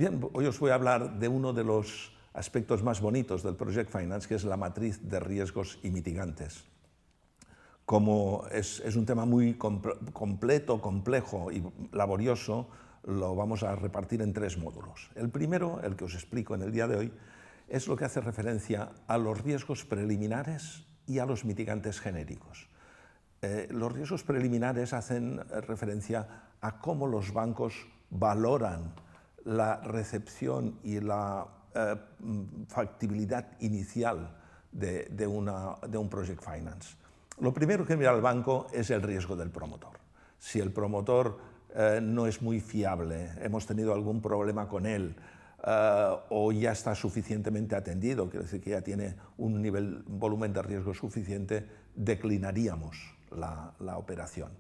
Bien, hoy os voy a hablar de uno de los aspectos más bonitos del Project Finance, que es la matriz de riesgos y mitigantes. Como es un tema muy completo, complejo y laborioso, lo vamos a repartir en tres módulos. El primero, el que os explico en el día de hoy, es lo que hace referencia a los riesgos preliminares y a los mitigantes genéricos. Los riesgos preliminares hacen referencia a cómo los bancos valoran la recepción y la factibilidad inicial de un Project Finance. Lo primero que mira el banco es el riesgo del promotor. Si el promotor no es muy fiable, hemos tenido algún problema con él, o ya está suficientemente atendido, quiere decir que ya tiene un volumen de riesgo suficiente, declinaríamos la operación.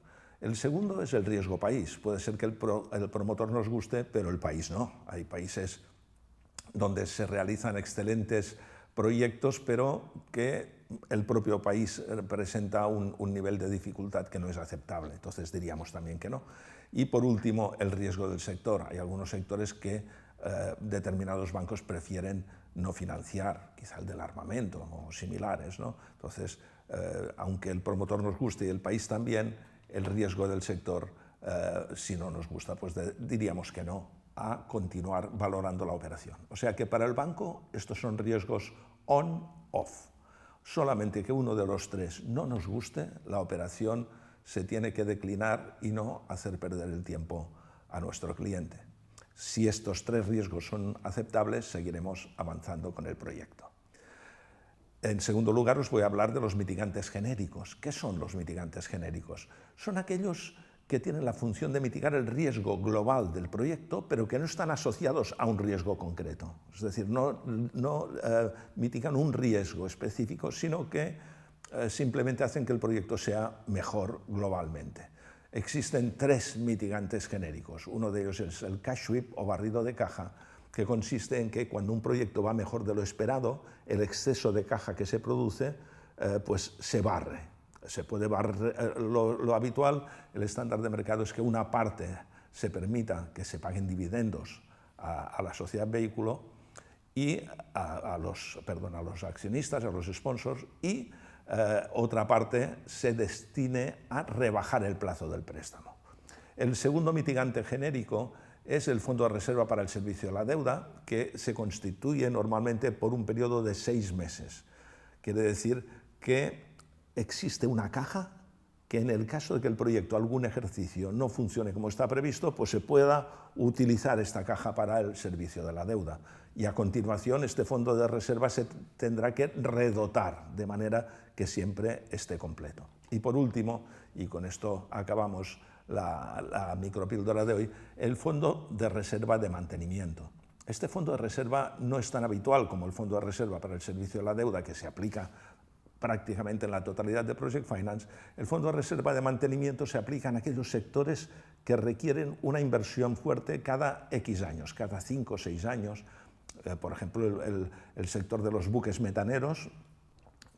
El segundo es el riesgo país. Puede ser que el promotor nos guste, pero el país no. Hay países donde se realizan excelentes proyectos, pero que el propio país presenta un nivel de dificultad que no es aceptable. Entonces diríamos también que no. Y por último, el riesgo del sector. Hay algunos sectores que determinados bancos prefieren no financiar, quizá el del armamento o similares, ¿no? Entonces, aunque el promotor nos guste y el país también, el riesgo del sector, si no nos gusta, pues diríamos que no a continuar valorando la operación. O sea que para el banco estos son riesgos on-off. Solamente que uno de los tres no nos guste, la operación se tiene que declinar y no hacer perder el tiempo a nuestro cliente. Si estos tres riesgos son aceptables, seguiremos avanzando con el proyecto. En segundo lugar, os voy a hablar de los mitigantes genéricos. ¿Qué son los mitigantes genéricos? Son aquellos que tienen la función de mitigar el riesgo global del proyecto, pero que no están asociados a un riesgo concreto. Es decir, no mitigan un riesgo específico, sino que simplemente hacen que el proyecto sea mejor globalmente. Existen tres mitigantes genéricos. Uno de ellos es el cash sweep o barrido de caja, que consiste en que cuando un proyecto va mejor de lo esperado, el exceso de caja que se produce pues se barre. Se puede barrer, lo habitual, el estándar de mercado es que una parte se permita que se paguen dividendos a la sociedad vehículo y a los accionistas, a los sponsors, y otra parte se destine a rebajar el plazo del préstamo. El segundo mitigante genérico es el Fondo de Reserva para el Servicio de la Deuda, que se constituye normalmente por un periodo de 6 meses. Quiere decir que existe una caja que en el caso de que el proyecto, algún ejercicio, no funcione como está previsto, pues se pueda utilizar esta caja para el servicio de la deuda. Y a continuación este fondo de reserva se tendrá que redotar de manera que siempre esté completo. Y por último, y con esto acabamos la micropíldora de hoy, el fondo de reserva de mantenimiento. Este fondo de reserva no es tan habitual como el fondo de reserva para el servicio de la deuda, que se aplica prácticamente en la totalidad de Project Finance. El fondo de reserva de mantenimiento se aplica en aquellos sectores que requieren una inversión fuerte cada X años, cada 5 o 6 años. Por ejemplo, el sector de los buques metaneros,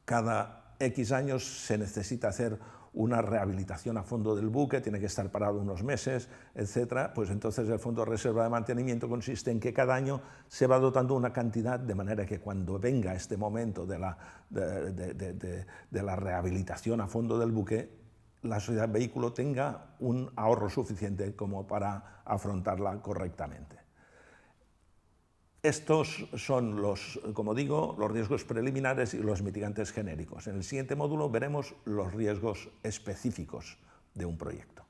cada X años se necesita hacer una rehabilitación a fondo del buque, tiene que estar parado unos meses, etc. Pues entonces el fondo de reserva de mantenimiento consiste en que cada año se va dotando una cantidad, de manera que cuando venga este momento de la rehabilitación a fondo del buque, la sociedad vehículo tenga un ahorro suficiente como para afrontarla correctamente. Estos son como digo, los riesgos preliminares y los mitigantes genéricos. En el siguiente módulo veremos los riesgos específicos de un proyecto.